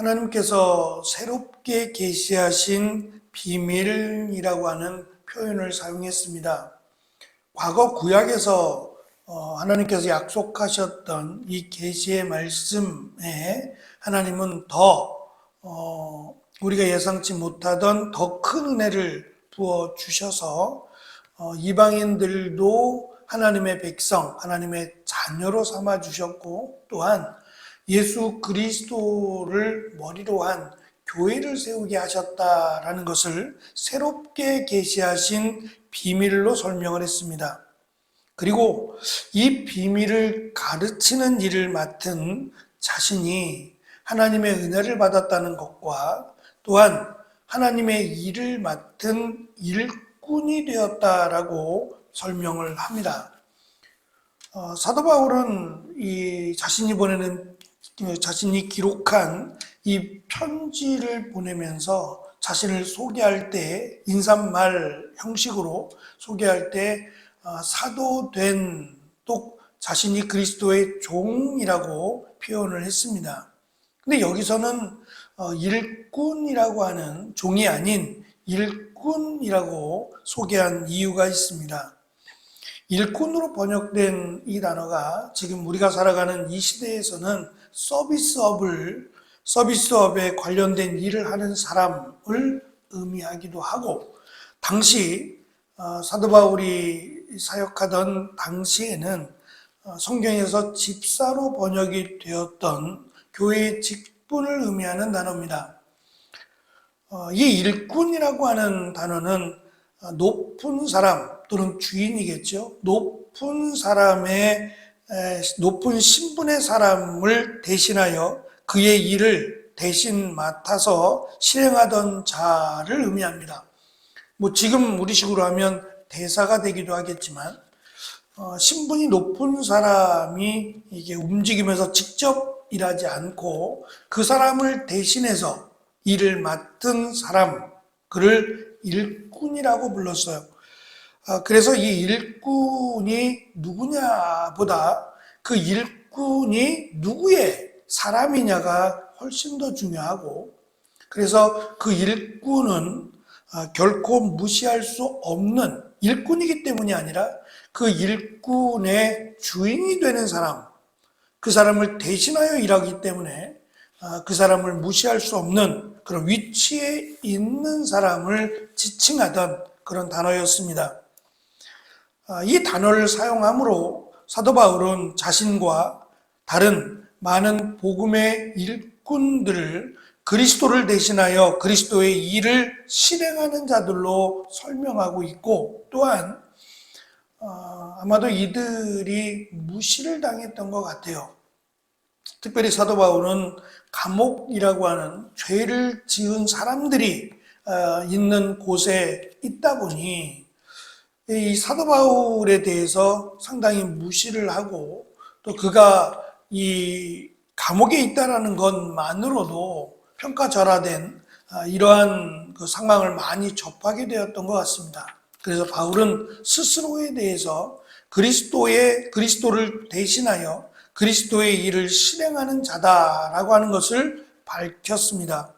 하나님께서 새롭게 계시하신 비밀이라고 하는 표현을 사용했습니다. 과거 구약에서 하나님께서 약속하셨던 이 계시의 말씀에 하나님은 더 우리가 예상치 못하던 더 큰 은혜를 부어 주셔서 이방인들도 하나님의 백성, 하나님의 자녀로 삼아 주셨고, 또한 예수 그리스도를 머리로 한 교회를 세우게 하셨다라는 것을 새롭게 계시하신 비밀로 설명을 했습니다. 그리고 이 비밀을 가르치는 일을 맡은 자신이 하나님의 은혜를 받았다는 것과 또한 하나님의 일을 맡은 일꾼이 되었다라고 설명을 합니다. 사도 바울은 자신이 기록한 이 편지를 보내면서 자신을 소개할 때 인사말 형식으로 소개할 때 사도된 또 자신이 그리스도의 종이라고 표현을 했습니다. 근데 여기서는 일꾼이라고 하는 종이 아닌 일꾼이라고 소개한 이유가 있습니다. 일꾼으로 번역된 이 단어가 지금 우리가 살아가는 이 시대에서는 서비스업에 관련된 일을 하는 사람을 의미하기도 하고, 당시 사도 바울이 사역하던 당시에는 성경에서 집사로 번역이 되었던 교회의 직분을 의미하는 단어입니다. 이 일꾼이라고 하는 단어는 높은 사람 또는 주인이겠죠. 높은 사람의 높은 신분의 사람을 대신하여 그의 일을 대신 맡아서 실행하던 자를 의미합니다. 지금 우리식으로 하면 대사가 되기도 하겠지만, 신분이 높은 사람이 이게 움직이면서 직접 일하지 않고 그 사람을 대신해서 일을 맡은 사람, 그를 일꾼이라고 불렀어요. 그래서 이 일꾼이 누구냐보다 그 일꾼이 누구의 사람이냐가 훨씬 더 중요하고, 그래서 그 일꾼은 결코 무시할 수 없는 일꾼이기 때문이 아니라 그 일꾼의 주인이 되는 사람, 그 사람을 대신하여 일하기 때문에 그 사람을 무시할 수 없는 그런 위치에 있는 사람을 지칭하던 그런 단어였습니다. 이 단어를 사용함으로 사도 바울은 자신과 다른 많은 복음의 일꾼들을 그리스도를 대신하여 그리스도의 일을 실행하는 자들로 설명하고 있고, 또한 아마도 이들이 무시를 당했던 것 같아요. 특별히 사도 바울은 감옥이라고 하는 죄를 지은 사람들이 있는 곳에 있다 보니 이 사도 바울에 대해서 상당히 무시를 하고, 또 그가 이 감옥에 있다라는 것만으로도 평가절하된 이러한 그 상황을 많이 접하게 되었던 것 같습니다. 그래서 바울은 스스로에 대해서 그리스도를 대신하여 그리스도의 일을 실행하는 자다라고 하는 것을 밝혔습니다.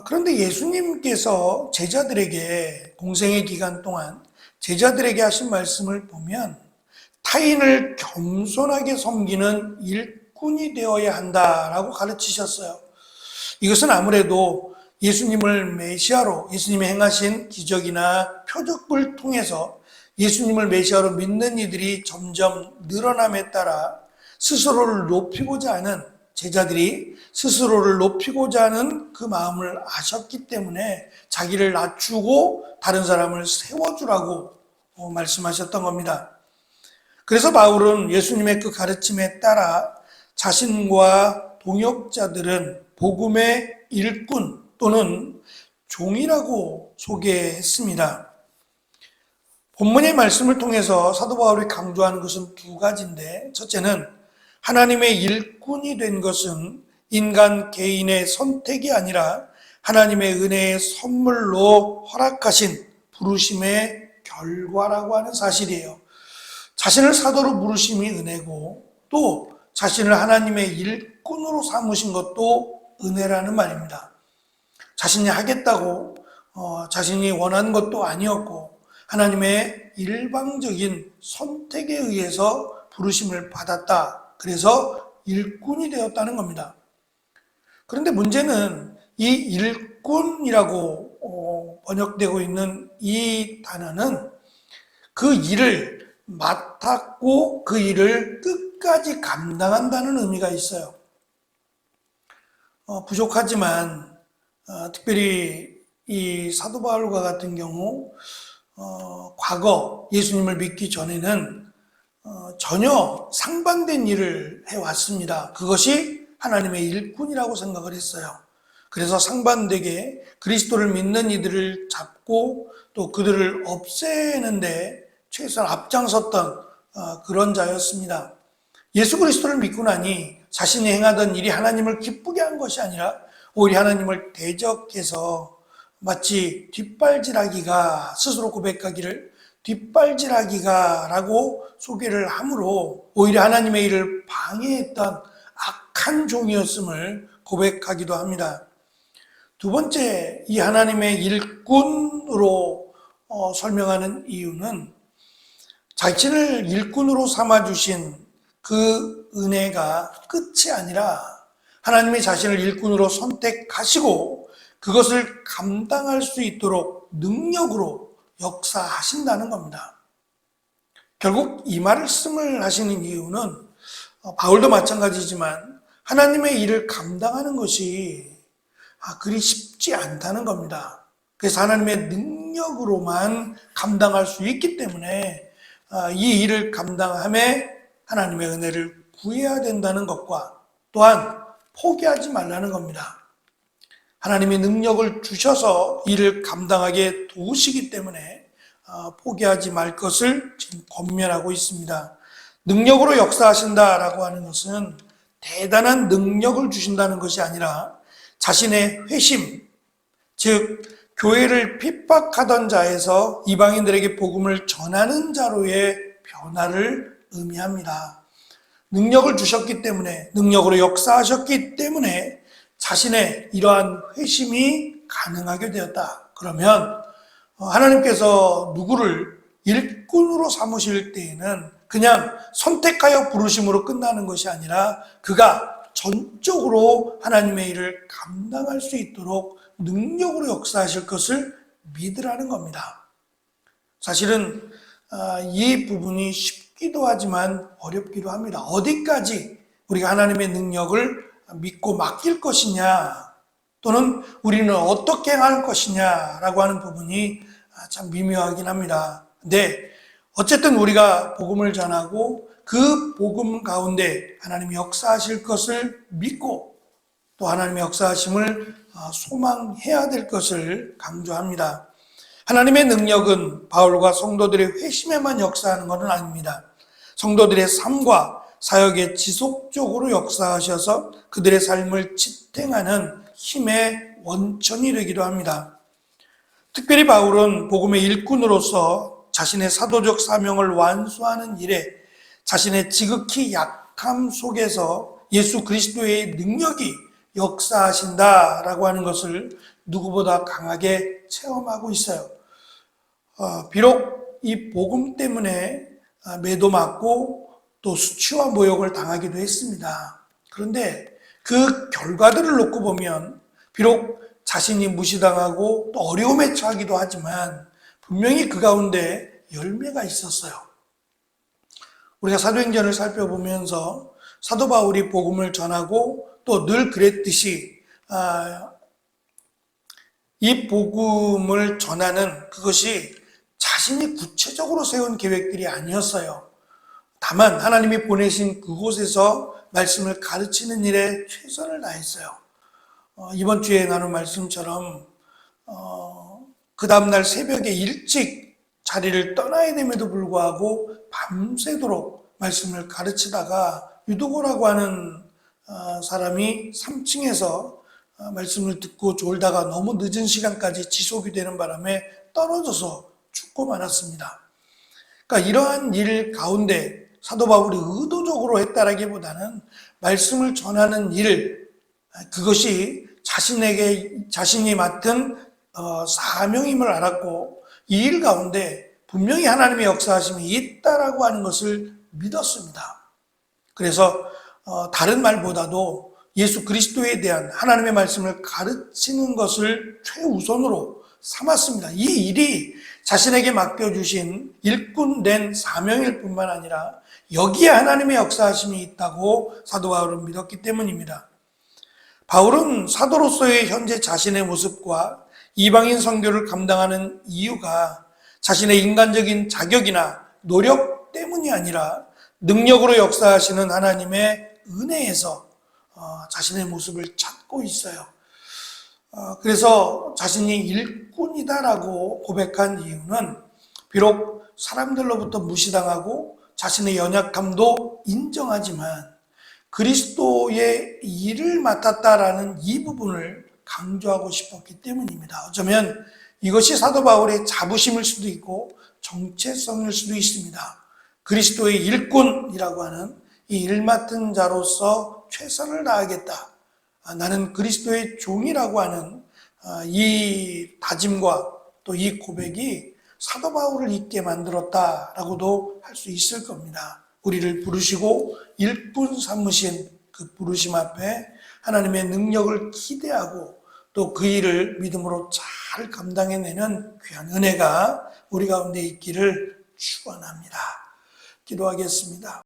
그런데 예수님께서 제자들에게 공생의 기간 동안 제자들에게 하신 말씀을 보면 타인을 겸손하게 섬기는 일꾼이 되어야 한다라고 가르치셨어요. 이것은 아무래도 예수님을 메시아로, 예수님이 행하신 기적이나 표적을 통해서 예수님을 메시아로 믿는 이들이 점점 늘어남에 따라 스스로를 높이고자 하는 제자들이 스스로를 높이고자 하는 그 마음을 아셨기 때문에 자기를 낮추고 다른 사람을 세워주라고 말씀하셨던 겁니다. 그래서 바울은 예수님의 그 가르침에 따라 자신과 동역자들은 복음의 일꾼 또는 종이라고 소개했습니다. 본문의 말씀을 통해서 사도 바울이 강조하는 것은 두 가지인데, 첫째는 하나님의 일꾼이 된 것은 인간 개인의 선택이 아니라 하나님의 은혜의 선물로 허락하신 부르심의 결과라고 하는 사실이에요. 자신을 사도로 부르심이 은혜고, 또 자신을 하나님의 일꾼으로 삼으신 것도 은혜라는 말입니다. 자신이 하겠다고 자신이 원하는 것도 아니었고 하나님의 일방적인 선택에 의해서 부르심을 받았다. 그래서 일꾼이 되었다는 겁니다. 그런데 문제는 이 일꾼이라고 번역되고 있는 이 단어는 그 일을 맡았고 그 일을 끝까지 감당한다는 의미가 있어요. 부족하지만 특별히 이 사도 바울과 같은 경우 과거 예수님을 믿기 전에는 전혀 상반된 일을 해왔습니다. 그것이 하나님의 일꾼이라고 생각을 했어요. 그래서 상반되게 그리스도를 믿는 이들을 잡고 또 그들을 없애는데 최소한 앞장섰던 그런 자였습니다. 예수 그리스도를 믿고 나니 자신이 행하던 일이 하나님을 기쁘게 한 것이 아니라 오히려 하나님을 대적해서 마치 뒷발질하기가, 스스로 고백하기를 뒷발질하기가 라고 소개를 함으로 오히려 하나님의 일을 방해했던 악한 종이었음을 고백하기도 합니다. 두 번째, 이 하나님의 일꾼으로 설명하는 이유는 자신을 일꾼으로 삼아주신 그 은혜가 끝이 아니라 하나님이 자신을 일꾼으로 선택하시고 그것을 감당할 수 있도록 능력으로 역사하신다는 겁니다. 결국 이 말씀을 하시는 이유는 바울도 마찬가지지만 하나님의 일을 감당하는 것이 그리 쉽지 않다는 겁니다. 그래서 하나님의 능력으로만 감당할 수 있기 때문에 이 일을 감당함에 하나님의 은혜를 구해야 된다는 것과 또한 포기하지 말라는 겁니다. 하나님이 능력을 주셔서 일을 감당하게 도우시기 때문에 포기하지 말 것을 지금 권면하고 있습니다. 능력으로 역사하신다라고 하는 것은 대단한 능력을 주신다는 것이 아니라 자신의 회심, 즉 교회를 핍박하던 자에서 이방인들에게 복음을 전하는 자로의 변화를 의미합니다. 능력을 주셨기 때문에, 능력으로 역사하셨기 때문에 자신의 이러한 회심이 가능하게 되었다. 그러면 하나님께서 누구를 일꾼으로 삼으실 때에는 그냥 선택하여 부르심으로 끝나는 것이 아니라 그가 전적으로 하나님의 일을 감당할 수 있도록 능력으로 역사하실 것을 믿으라는 겁니다. 사실은 이 부분이 쉽기도 하지만 어렵기도 합니다. 어디까지 우리가 하나님의 능력을 믿고 맡길 것이냐 또는 우리는 어떻게 할 것이냐라고 하는 부분이 참 미묘하긴 합니다. 근데 어쨌든 우리가 복음을 전하고 그 복음 가운데 하나님이 역사하실 것을 믿고 또 하나님의 역사하심을 소망해야 될 것을 강조합니다. 하나님의 능력은 바울과 성도들의 회심에만 역사하는 것은 아닙니다. 성도들의 삶과 사역에 지속적으로 역사하셔서 그들의 삶을 지탱하는 힘의 원천이 되기도 합니다. 특별히 바울은 복음의 일꾼으로서 자신의 사도적 사명을 완수하는 일에 자신의 지극히 약함 속에서 예수 그리스도의 능력이 역사하신다라고 하는 것을 누구보다 강하게 체험하고 있어요. 비록 이 복음 때문에 매도 맞고 또 수치와 모욕을 당하기도 했습니다. 그런데 그 결과들을 놓고 보면 비록 자신이 무시당하고 또 어려움에 처하기도 하지만 분명히 그 가운데 열매가 있었어요. 우리가 사도행전을 살펴보면서 사도 바울이 복음을 전하고 또 늘 그랬듯이 이 복음을 전하는 그것이 자신이 구체적으로 세운 계획들이 아니었어요. 다만 하나님이 보내신 그곳에서 말씀을 가르치는 일에 최선을 다했어요. 이번 주에 나눈 말씀처럼 그 다음날 새벽에 일찍 자리를 떠나야 됨에도 불구하고 밤새도록 말씀을 가르치다가 유도고라고 하는 사람이 3층에서 말씀을 듣고 졸다가 너무 늦은 시간까지 지속이 되는 바람에 떨어져서 죽고 말았습니다. 그러니까 이러한 일 가운데 사도 바울이 의도적으로 했다라기보다는 말씀을 전하는 일, 그것이 자신이 맡은 사명임을 알았고 이 일 가운데 분명히 하나님의 역사하심이 있다라고 하는 것을 믿었습니다. 그래서 다른 말보다도 예수 그리스도에 대한 하나님의 말씀을 가르치는 것을 최우선으로 삼았습니다. 이 일이 자신에게 맡겨주신 일꾼된 사명일 뿐만 아니라 여기에 하나님의 역사하심이 있다고 사도 바울은 믿었기 때문입니다. 바울은 사도로서의 현재 자신의 모습과 이방인 선교를 감당하는 이유가 자신의 인간적인 자격이나 노력 때문이 아니라 능력으로 역사하시는 하나님의 은혜에서 자신의 모습을 찾고 있어요. 그래서 자신이 일꾼이다라고 고백한 이유는 비록 사람들로부터 무시당하고 자신의 연약함도 인정하지만 그리스도의 일을 맡았다라는 이 부분을 강조하고 싶었기 때문입니다. 어쩌면 이것이 사도 바울의 자부심일 수도 있고 정체성일 수도 있습니다. 그리스도의 일꾼이라고 하는 이 일 맡은 자로서 최선을 다하겠다. 나는 그리스도의 종이라고 하는 이 다짐과 또 이 고백이 사도 바울을 있게 만들었다라고도 할 수 있을 겁니다. 우리를 부르시고 일꾼 삼으신 그 부르심 앞에 하나님의 능력을 기대하고 또 그 일을 믿음으로 잘 감당해내는 귀한 은혜가 우리 가운데 있기를 축원합니다. 기도하겠습니다.